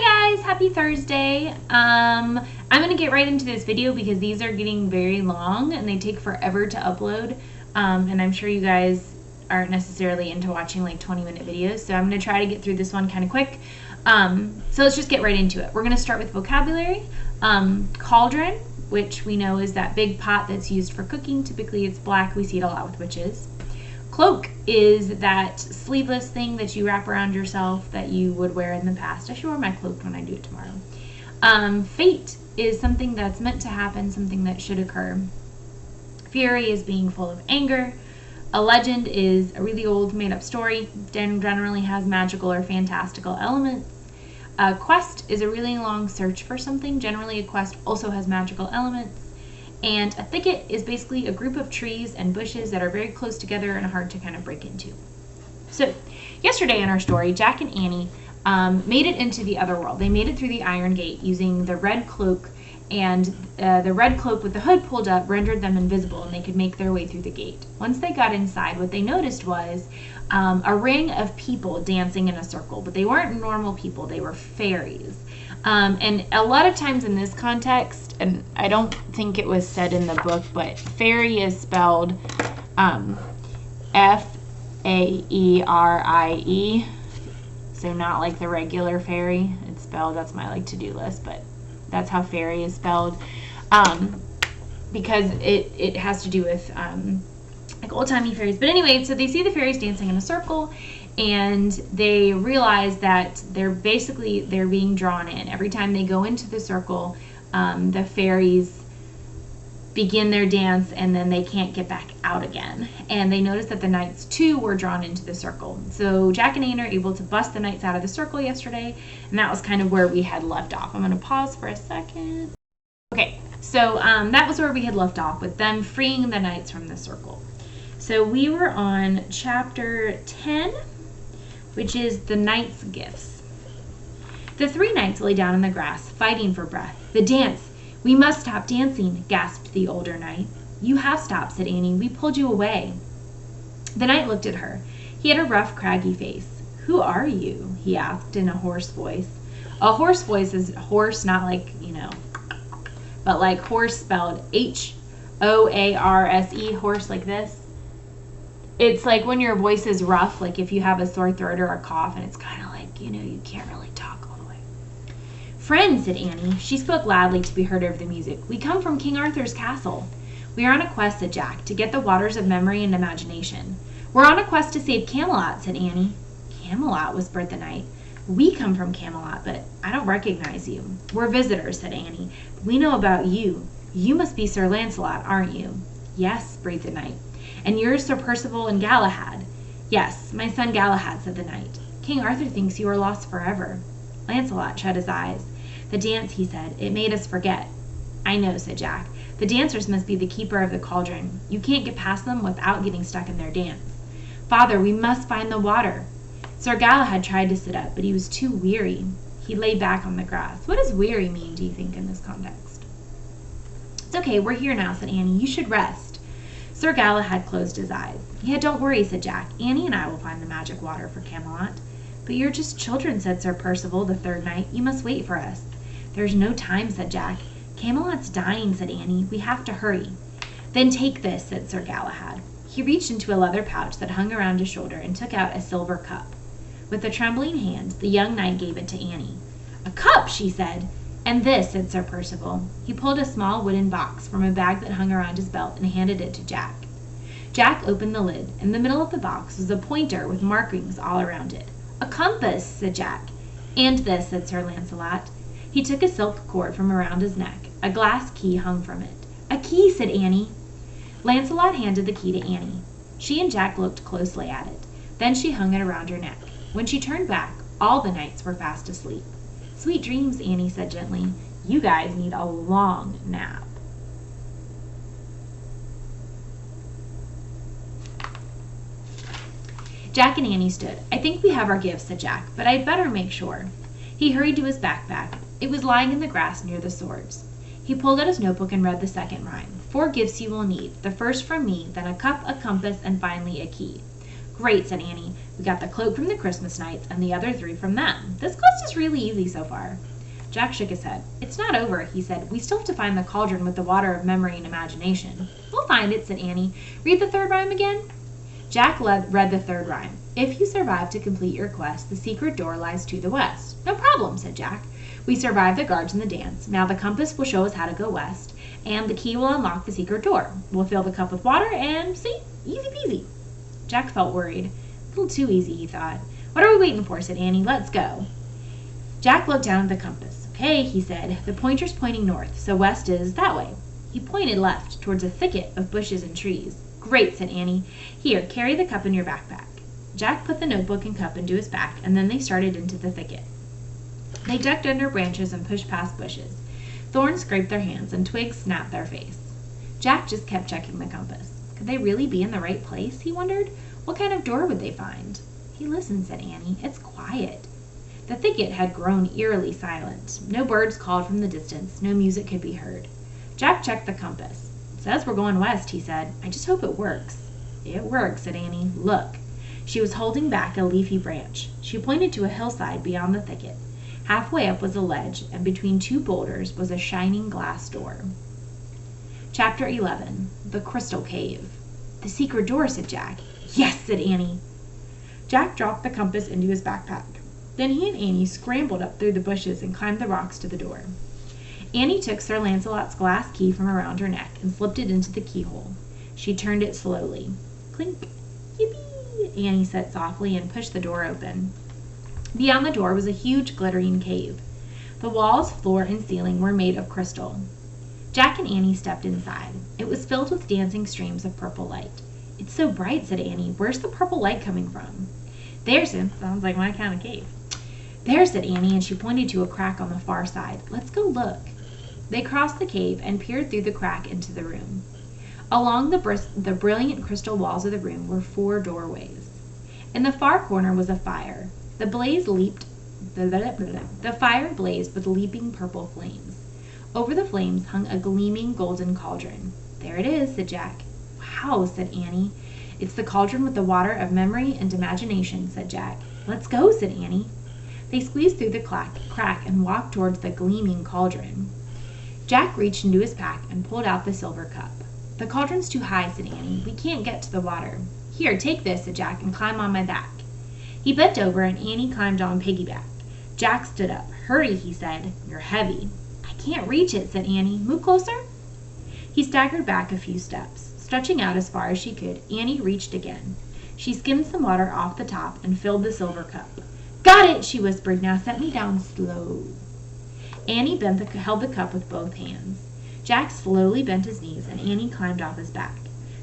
Hi guys, happy Thursday. I'm gonna get right into this video because these are getting very long and they take forever to upload. And I'm sure you guys aren't necessarily into watching like 20-minute videos, so I'm gonna try to get through this one kind of quick. So let's just get right into it. We're gonna start with vocabulary. Cauldron, which we know is that big pot that's used for cooking. Typically it's black, we see it a lot with witches. Cloak is that sleeveless thing that you wrap around yourself that you would wear in the past. I should wear my cloak when I do it tomorrow. Fate is something that's meant to happen, something that should occur. Fury is being full of anger. A legend is a really old made-up story, generally has magical or fantastical elements. A quest is a really long search for something. Generally a quest also has magical elements. And a thicket is basically a group of trees and bushes that are very close together and hard to kind of break into. So yesterday in our story, Jack and Annie made it into the other world. They made it through the Iron Gate using the red cloak, and the red cloak with the hood pulled up rendered them invisible and they could make their way through the gate. Once they got inside, what they noticed was a ring of people dancing in a circle, but they weren't normal people, they were fairies. And a lot of times in this context, and I don't think it was said in the book, but fairy is spelled F-A-E-R-I-E, so not like the regular fairy. It's spelled, that's my like to-do list, but that's how fairy is spelled, because it has to do with like old-timey fairies. But anyway, so they see the fairies dancing in a circle, and they realize that they're being drawn in. Every time they go into the circle, the fairies begin their dance and then they can't get back out again. And they notice that the knights too were drawn into the circle. So Jack and Anne are able to bust the knights out of the circle yesterday, and that was kind of where we had left off. I'm going to pause for a second. Okay, so that was where we had left off, with them freeing the knights from the circle. So we were on chapter 10, which is the Knight's Gifts. The three knights lay down in the grass, fighting for breath. The dance! We must stop dancing, gasped the older knight. You have stopped, said Annie. We pulled you away. The knight looked at her. He had a rough, craggy face. Who are you? He asked in a hoarse voice. A hoarse voice is horse, not like, but like horse spelled H-O-A-R-S-E, horse like this. It's like when your voice is rough, like if you have a sore throat or a cough, and it's kind of like, you can't really talk all the way. Friend, said Annie. She spoke loudly to be heard over the music. We come from King Arthur's castle. We are on a quest, said Jack, to get the waters of memory and imagination. We're on a quest to save Camelot, said Annie. Camelot, whispered the knight. We come from Camelot, but I don't recognize you. We're visitors, said Annie. We know about you. You must be Sir Lancelot, aren't you? Yes, breathed the knight. And you're Sir Percival and Galahad. Yes, my son Galahad, said the knight. King Arthur thinks you are lost forever. Lancelot shut his eyes. The dance, he said, it made us forget. I know, said Jack. The dancers must be the keeper of the cauldron. You can't get past them without getting stuck in their dance. Father, we must find the water. Sir Galahad tried to sit up, but he was too weary. He lay back on the grass. What does weary mean, do you think, in this context? It's okay, we're here now, said Annie. You should rest. Sir Galahad closed his eyes. Yeah, don't worry, said Jack. Annie and I will find the magic water for Camelot. But you're just children, said Sir Percival, the third knight. You must wait for us. There's no time, said Jack. Camelot's dying, said Annie. We have to hurry. Then take this, said Sir Galahad. He reached into a leather pouch that hung around his shoulder and took out a silver cup. With a trembling hand, the young knight gave it to Annie. A cup, she said. And this, said Sir Percival. He pulled a small wooden box from a bag that hung around his belt and handed it to Jack. Jack opened the lid. In the middle of the box was a pointer with markings all around it. A compass, said Jack. And this, said Sir Lancelot. He took a silk cord from around his neck. A glass key hung from it. A key, said Annie. Lancelot handed the key to Annie. She and Jack looked closely at it. Then she hung it around her neck. When she turned back, all the knights were fast asleep. Sweet dreams, Annie said gently. You guys need a long nap. Jack and Annie stood. I think we have our gifts, said Jack, but I'd better make sure. He hurried to his backpack. It was lying in the grass near the swords. He pulled out his notebook and read the second rhyme. 4 gifts you will need. The first from me, then a cup, a compass, and finally a key. Great, said Annie. We got the cloak from the Christmas Knights and the other 3 from them. This quest is really easy so far. Jack shook his head. It's not over, he said. We still have to find the cauldron with the water of memory and imagination. We'll find it, said Annie. Read the 3rd rhyme again. Jack read the 3rd rhyme. If you survive to complete your quest, the secret door lies to the west. No problem, said Jack. We survived the guards and the dance. Now the compass will show us how to go west, and the key will unlock the secret door. We'll fill the cup with water, and see? Easy peasy. Jack felt worried. A little too easy, he thought. What are we waiting for, said Annie. Let's go. Jack looked down at the compass. Okay, he said. The pointer's pointing north, so west is that way. He pointed left, towards a thicket of bushes and trees. Great, said Annie. Here, carry the cup in your backpack. Jack put the notebook and cup into his back, and then they started into the thicket. They ducked under branches and pushed past bushes. Thorns scraped their hands, and twigs snapped their face. Jack just kept checking the compass. Could they really be in the right place, he wondered? What kind of door would they find? He listened, said Annie. It's quiet. The thicket had grown eerily silent. No birds called from the distance. No music could be heard. Jack checked the compass. It says we're going west, he said. I just hope it works. It works, said Annie. Look. She was holding back a leafy branch. She pointed to a hillside beyond the thicket. Halfway up was a ledge, and between 2 boulders was a shining glass door. Chapter 11. The Crystal Cave. The secret door, said Jack. Yes, said Annie. Jack dropped the compass into his backpack. Then he and Annie scrambled up through the bushes and climbed the rocks to the door. Annie took Sir Lancelot's glass key from around her neck and slipped it into the keyhole. She turned it slowly. Clink. Yippee, Annie said softly and pushed the door open. Beyond the door was a huge glittering cave. The walls, floor, and ceiling were made of crystal. Jack and Annie stepped inside. It was filled with dancing streams of purple light. It's so bright, said Annie. Where's the purple light coming from? There, sounds like my kind of cave. There, said Annie, and she pointed to a crack on the far side. Let's go look. They crossed the cave and peered through the crack into the room. Along the brilliant crystal walls of the room were 4 doorways. In the far corner was a fire. The fire blazed with leaping purple flames. Over the flames hung a gleaming golden cauldron. There it is, said Jack. Wow, said Annie. It's the cauldron with the water of memory and imagination, said Jack. Let's go, said Annie. They squeezed through the crack and walked towards the gleaming cauldron. Jack reached into his pack and pulled out the silver cup. The cauldron's too high, said Annie. We can't get to the water. Here, take this, said Jack, and climb on my back. He bent over and Annie climbed on piggyback. Jack stood up. Hurry, he said. You're heavy. I can't reach it, said Annie. Move closer. He staggered back a few steps. Stretching out as far as she could, Annie reached again. She skimmed some water off the top and filled the silver cup. Got it, she whispered. Now set me down slow. Annie held the cup with both hands. Jack slowly bent his knees and Annie climbed off his back.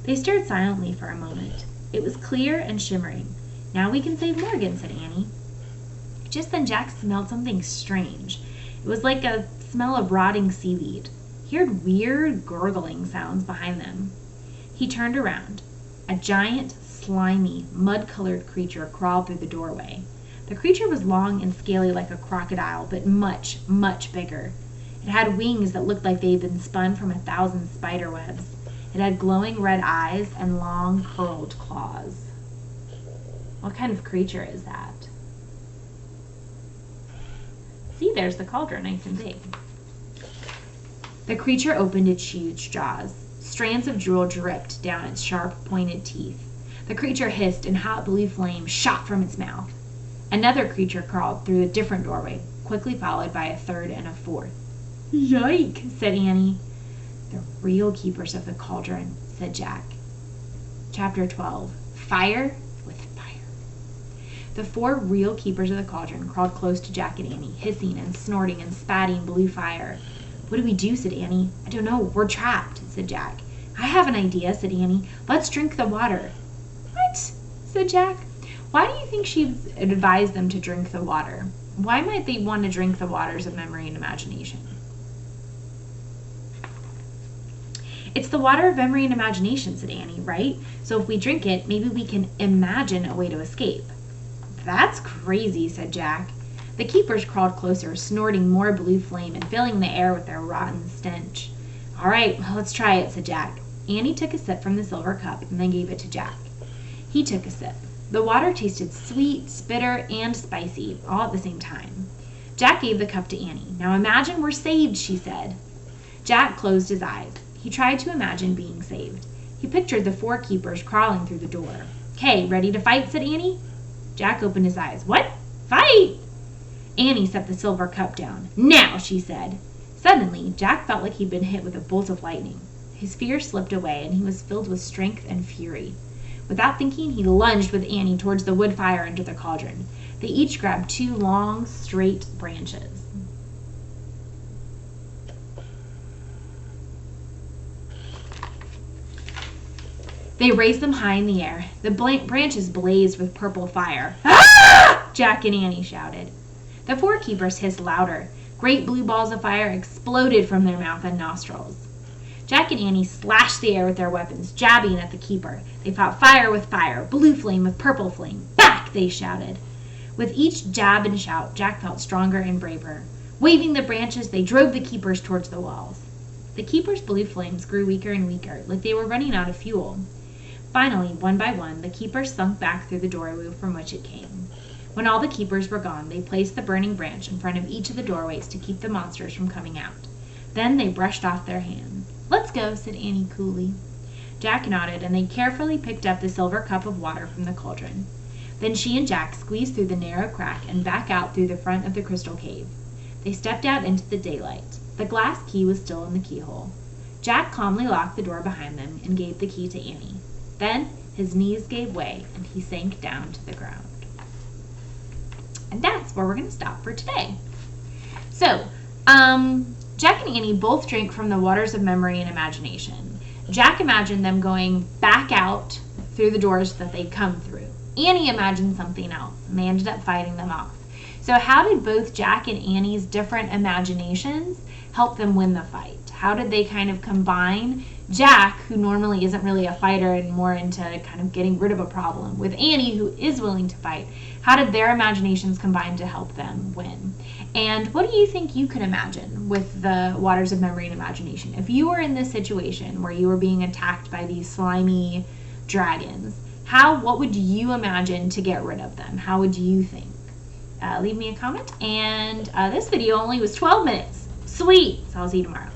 They stared silently for a moment. It was clear and shimmering. Now we can save Morgan, said Annie. Just then Jack smelled something strange. It was like a smell of rotting seaweed. He heard weird gurgling sounds behind them. He turned around. A giant, slimy, mud-colored creature crawled through the doorway. The creature was long and scaly like a crocodile, but much, much bigger. It had wings that looked like they had been spun from 1,000 spider webs. It had glowing red eyes and long, curled claws. What kind of creature is that? See, there's the cauldron, nice and big. The creature opened its huge jaws. Strands of drool dripped down its sharp, pointed teeth. The creature hissed and hot blue flame shot from its mouth. Another creature crawled through a different doorway, quickly followed by a third and a fourth. Yike, said Annie. The real keepers of the cauldron, said Jack. Chapter 12. Fire with Fire. The 4 real keepers of the cauldron crawled close to Jack and Annie, hissing and snorting and spatting blue fire. What do we do, said Annie. I don't know, we're trapped, said Jack. I have an idea, said Annie. Let's drink the water. What? Said Jack. Why do you think she advised them to drink the water? Why might they want to drink the waters of memory and imagination? It's the water of memory and imagination, said Annie, right? So if we drink it, maybe we can imagine a way to escape. That's crazy, said Jack. The keepers crawled closer, snorting more blue flame and filling the air with their rotten stench. All right, well, let's try it, said Jack. Annie took a sip from the silver cup and then gave it to Jack. He took a sip. The water tasted sweet, bitter, and spicy, all at the same time. Jack gave the cup to Annie. "Now imagine we're saved," she said. Jack closed his eyes. He tried to imagine being saved. He pictured the 4 keepers crawling through the door. "'Kay, ready to fight?" said Annie. Jack opened his eyes. "What? Fight?" Annie set the silver cup down. "Now," she said. Suddenly, Jack felt like he'd been hit with a bolt of lightning. His fear slipped away, and he was filled with strength and fury. Without thinking, he lunged with Annie towards the wood fire under the cauldron. They each grabbed 2 long, straight branches. They raised them high in the air. The branches blazed with purple fire. "Ah!" Jack and Annie shouted. The 4 keepers hissed louder. Great blue balls of fire exploded from their mouth and nostrils. Jack and Annie slashed the air with their weapons, jabbing at the keeper. They fought fire with fire, blue flame with purple flame. "Back!" they shouted. With each jab and shout, Jack felt stronger and braver. Waving the branches, they drove the keepers towards the walls. The keepers' blue flames grew weaker and weaker, like they were running out of fuel. Finally, one by one, the keepers slunk back through the doorway from which it came. When all the keepers were gone, they placed the burning branch in front of each of the doorways to keep the monsters from coming out. Then they brushed off their hands. "Let's go," said Annie coolly. Jack nodded, and they carefully picked up the silver cup of water from the cauldron. Then she and Jack squeezed through the narrow crack and back out through the front of the crystal cave. They stepped out into the daylight. The glass key was still in the keyhole. Jack calmly locked the door behind them and gave the key to Annie. Then his knees gave way, and he sank down to the ground. And that's where we're going to stop for today. So, Jack and Annie both drank from the waters of memory and imagination. Jack imagined them going back out through the doors that they'd come through. Annie imagined something else, and they ended up fighting them off. So how did both Jack and Annie's different imaginations help them win the fight? How did they kind of combine Jack, who normally isn't really a fighter and more into kind of getting rid of a problem, with Annie, who is willing to fight? How did their imaginations combine to help them win? And what do you think you could imagine with the waters of memory and imagination? If you were in this situation where you were being attacked by these slimy dragons, what would you imagine to get rid of them? How would you think? Leave me a comment. And this video only was 12 minutes. Sweet. So I'll see you tomorrow.